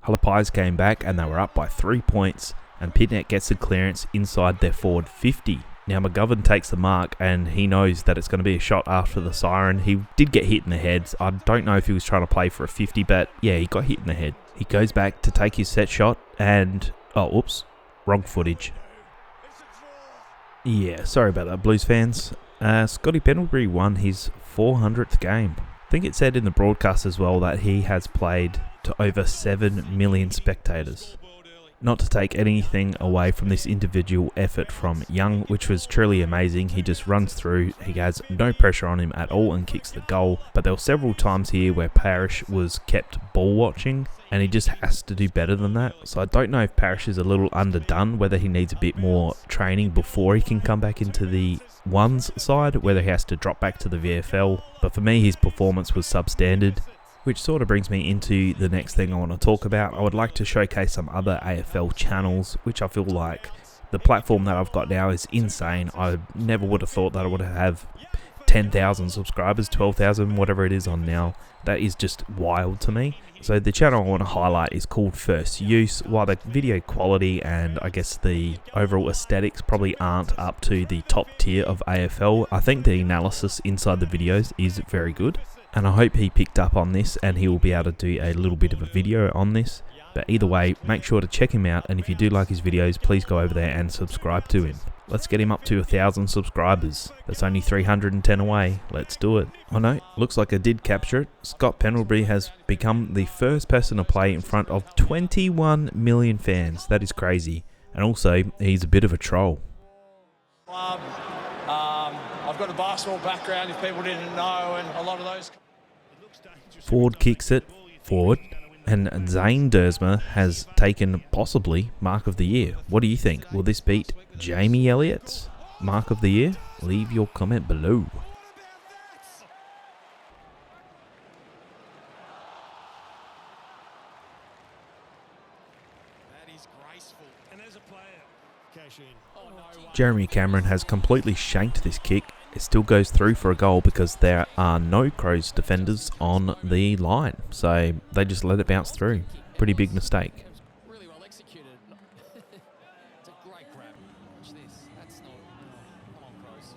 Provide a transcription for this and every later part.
Hull Pies came back and they were up by 3 points, and Pitnet gets the clearance inside their forward 50. Now McGovern takes the mark and he knows that it's going to be a shot after the siren. He did get hit in the head. I don't know if he was trying to play for a 50, but yeah, he got hit in the head. He goes back to take his set shot and, oh, oops, wrong footage. Yeah, sorry about that, Blues fans. Scotty Pendlebury won his 400th game. I think it said in the broadcast as well that he has played to over 7 million spectators. Not to take anything away from this individual effort from Young, which was truly amazing. He just runs through, he has no pressure on him at all and kicks the goal. But there were several times here where Parrish was kept ball watching and he just has to do better than that. So I don't know if Parrish is a little underdone, whether he needs a bit more training before he can come back into the ones side, whether he has to drop back to the VFL. But for me, his performance was substandard. Which sort of brings me into the next thing I want to talk about. I would like to showcase some other AFL channels, which I feel like the platform that I've got now is insane. I never would have thought that I would have 10,000 subscribers, 12,000, whatever it is on now. That is just wild to me. So the channel I want to highlight is called First Use. While the video quality and I guess the overall aesthetics probably aren't up to the top tier of AFL, I think the analysis inside the videos is very good. And I hope he picked up on this and he will be able to do a little bit of a video on this. But either way, make sure to check him out, and if you do like his videos, please go over there and subscribe to him. Let's get him up to 1,000 subscribers. That's only 310 away. Let's do it. Oh no, looks like I did capture it. Scott Pendlebury has become the first person to play in front of 21 million fans. That is crazy. And also, he's a bit of a troll. I've got a basketball background, if people didn't know, and a lot of those... Ford kicks it forward, and Zane Dersma has taken possibly Mark of the Year. What do you think? Will this beat Jamie Elliott's Mark of the Year? Leave your comment below. That is graceful. And as a player, cash in. Oh, no. Jeremy Cameron has completely shanked this kick. It still goes through for a goal because there are no Crows defenders on the line. So they just let it bounce through. Pretty big mistake. Really well executed. It's a great grab. Watch this. That's not... Come on, Crows.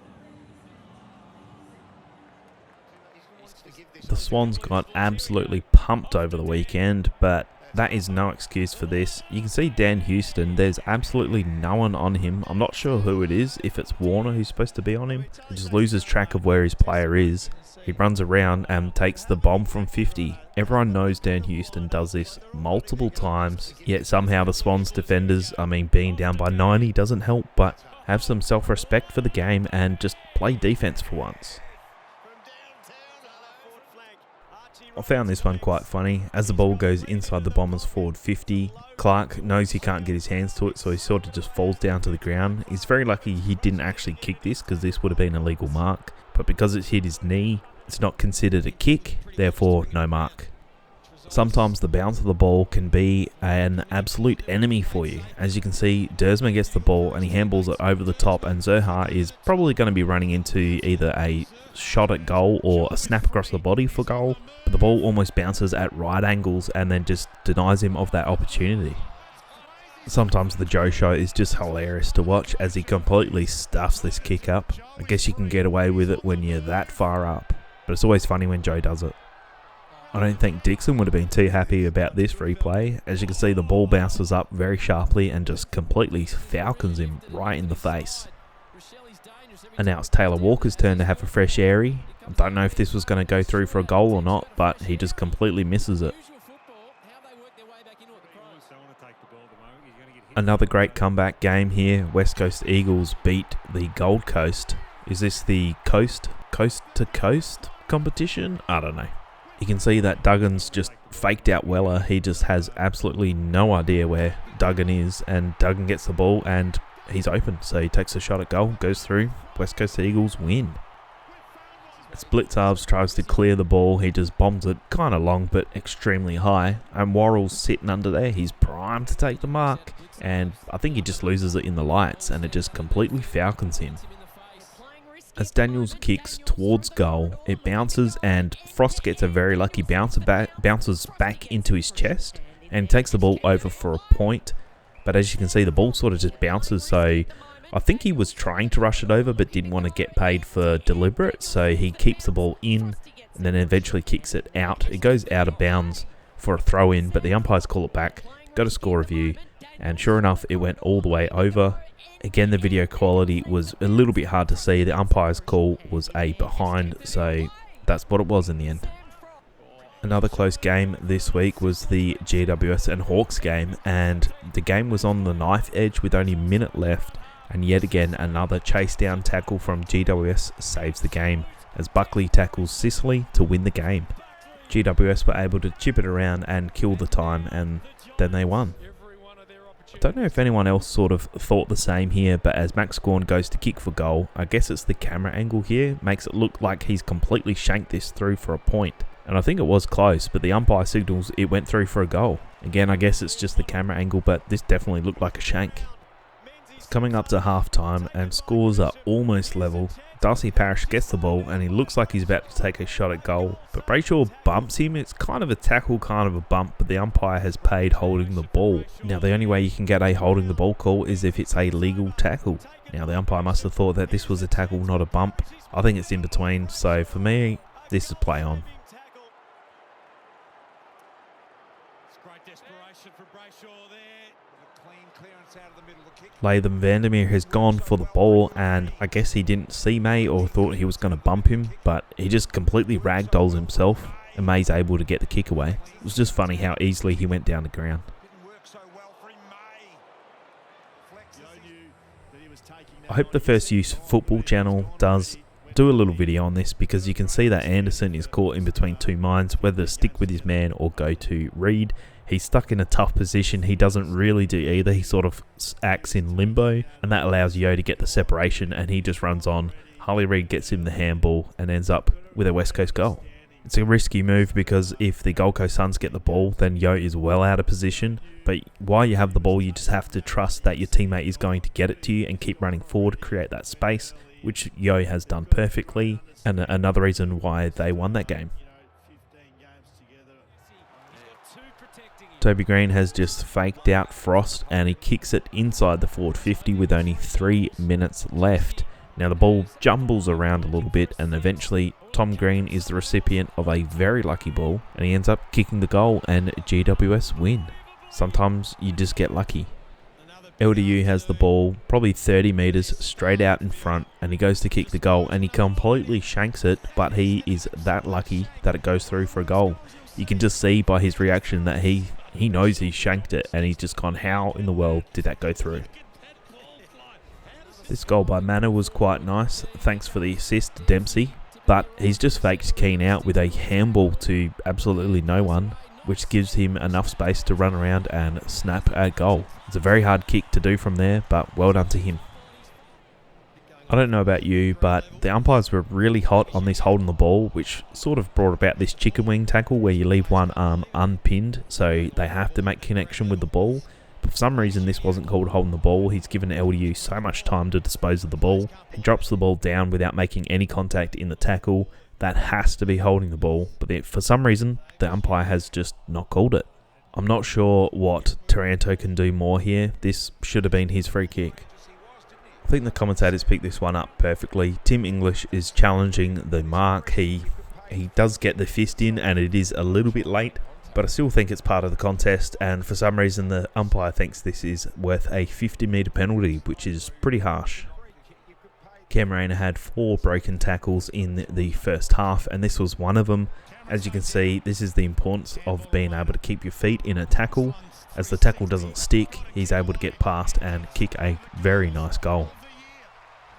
The Swans got absolutely pumped over the weekend, but that is no excuse for this. You can see Dan Houston, there's absolutely no one on him. I'm not sure who it is, if it's Warner who's supposed to be on him. He just loses track of where his player is. He runs around and takes the bomb from 50. Everyone knows Dan Houston does this multiple times, yet somehow the Swans defenders, being down by 90 doesn't help, but have some self-respect for the game and just play defense for once. I found this one quite funny. As the ball goes inside the Bombers forward 50, Clark knows he can't get his hands to it, so he sort of just falls down to the ground. He's very lucky he didn't actually kick this, because this would have been a legal mark. But because it's hit his knee, it's not considered a kick, therefore no mark. Sometimes the bounce of the ball can be an absolute enemy for you. As you can see, Dersma gets the ball and he handballs it over the top, and Zerha is probably going to be running into either a shot at goal or a snap across the body for goal, but the ball almost bounces at right angles and then just denies him of that opportunity. Sometimes the Joe show is just hilarious to watch as he completely stuffs this kick up. I guess you can get away with it when you're that far up, but it's always funny when Joe does it. I don't think Dixon would have been too happy about this replay. As you can see, the ball bounces up very sharply and just completely falcons him right in the face. And now it's Taylor Walker's turn to have a fresh airy. I don't know if this was going to go through for a goal or not, but he just completely misses it. Another great comeback game here. West Coast Eagles beat the Gold Coast. Is this the coast to coast competition? I don't know. You can see that Duggan's just faked out Weller. He just has absolutely no idea where Duggan is, and Duggan gets the ball and he's open. So he takes a shot at goal, goes through. West Coast Eagles win. Splitzarves tries to clear the ball. He just bombs it kind of long but extremely high. And Worrell's sitting under there. He's primed to take the mark. And I think he just loses it in the lights and it just completely falcons him. As Daniels kicks towards goal, it bounces and Frost gets a very lucky bounce bounces back into his chest, and takes the ball over for a point. But as you can see, the ball sort of just bounces, so I think he was trying to rush it over but didn't want to get paid for deliberate, so he keeps the ball in and then eventually kicks it out. It goes out of bounds for a throw in, but the umpires call it back, go to score review, and sure enough it went all the way over. Again, the video quality was a little bit hard to see. The umpire's call was a behind, so that's what it was in the end. Another close game this week was the GWS and Hawks game, and the game was on the knife edge with only a minute left, and yet again another chase down tackle from GWS saves the game as Buckley tackles Sicily to win the game. GWS were able to chip it around and kill the time, and then they won. I don't know if anyone else sort of thought the same here, but as Mac Jon goes to kick for goal, I guess it's the camera angle here, makes it look like he's completely shanked this through for a point. And I think it was close, but the umpire signals it went through for a goal. Again, I guess it's just the camera angle, but this definitely looked like a shank. It's coming up to half time and scores are almost level. Darcy Parish gets the ball and he looks like he's about to take a shot at goal, but Brayshaw bumps him. It's kind of a tackle, kind of a bump, but the umpire has paid holding the ball. Now the only way you can get a holding the ball call is if it's a legal tackle. Now the umpire must have thought that this was a tackle, not a bump. I think it's in between, so for me, this is play on. Latham Vandermeer has gone for the ball, and I guess he didn't see May or thought he was going to bump him, but he just completely ragdolls himself, and May's able to get the kick away. It was just funny how easily he went down the ground. I hope the First Use Football channel does do a little video on this, because you can see that Anderson is caught in between two minds, whether to stick with his man or go to Reed. He's stuck in a tough position. He doesn't really do either. He sort of acts in limbo, and that allows Yo to get the separation, and he just runs on. Harley Reid gets him the handball and ends up with a West Coast goal. It's a risky move because if the Gold Coast Suns get the ball, then Yo is well out of position. But while you have the ball, you just have to trust that your teammate is going to get it to you and keep running forward, create that space, which Yo has done perfectly, and another reason why they won that game. Toby Green has just faked out Frost and he kicks it inside the forward 50 with only 3 minutes left. Now the ball jumbles around a little bit and eventually Tom Green is the recipient of a very lucky ball and he ends up kicking the goal and GWS win. Sometimes you just get lucky. LDU has the ball probably 30 metres straight out in front and he goes to kick the goal and he completely shanks it, but he is that lucky that it goes through for a goal. You can just see by his reaction that he knows he shanked it and he's just gone, how in the world did that go through? This goal by Manor was quite nice, thanks for the assist Dempsey, but he's just faked Keane out with a handball to absolutely no one, which gives him enough space to run around and snap a goal. It's a very hard kick to do from there, but well done to him. I don't know about you, but the umpires were really hot on this holding the ball, which sort of brought about this chicken wing tackle where you leave one arm unpinned, so they have to make connection with the ball. But for some reason, this wasn't called holding the ball. He's given LDU so much time to dispose of the ball. He drops the ball down without making any contact in the tackle. That has to be holding the ball, but for some reason, the umpire has just not called it. I'm not sure what Taranto can do more here. This should have been his free kick. I think the commentators picked this one up perfectly. Tim English is challenging the mark. He does get the fist in and it is a little bit late, but I still think it's part of the contest, and for some reason the umpire thinks this is worth a 50-metre penalty, which is pretty harsh. Cam Rayner had 4 broken tackles in the first half, and this was one of them. As you can see, this is the importance of being able to keep your feet in a tackle. As the tackle doesn't stick, he's able to get past and kick a very nice goal.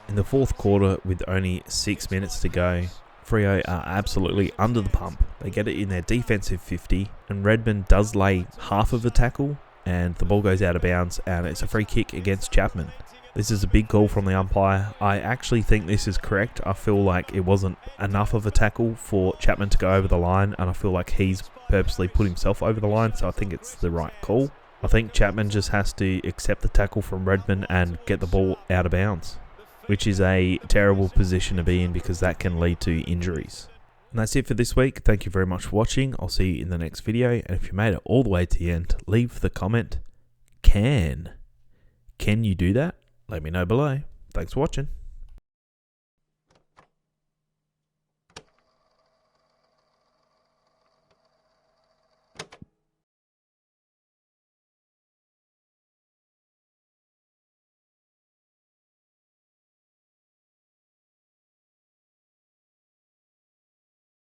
In the fourth quarter, with only 6 minutes to go, Freo are absolutely under the pump. They get it in their defensive 50, and Redmond does lay half of a tackle, and the ball goes out of bounds, and it's a free kick against Chapman. This is a big call from the umpire. I actually think this is correct. I feel like it wasn't enough of a tackle for Chapman to go over the line, and I feel like he's purposely put himself over the line, so I think it's the right call. I think Chapman just has to accept the tackle from Redmond and get the ball out of bounds, which is a terrible position to be in because that can lead to injuries. And that's it for this week. Thank you very much for watching. I'll see you in the next video. And if you made it all the way to the end, leave the comment, can you do that? Let me know below. Thanks for watching.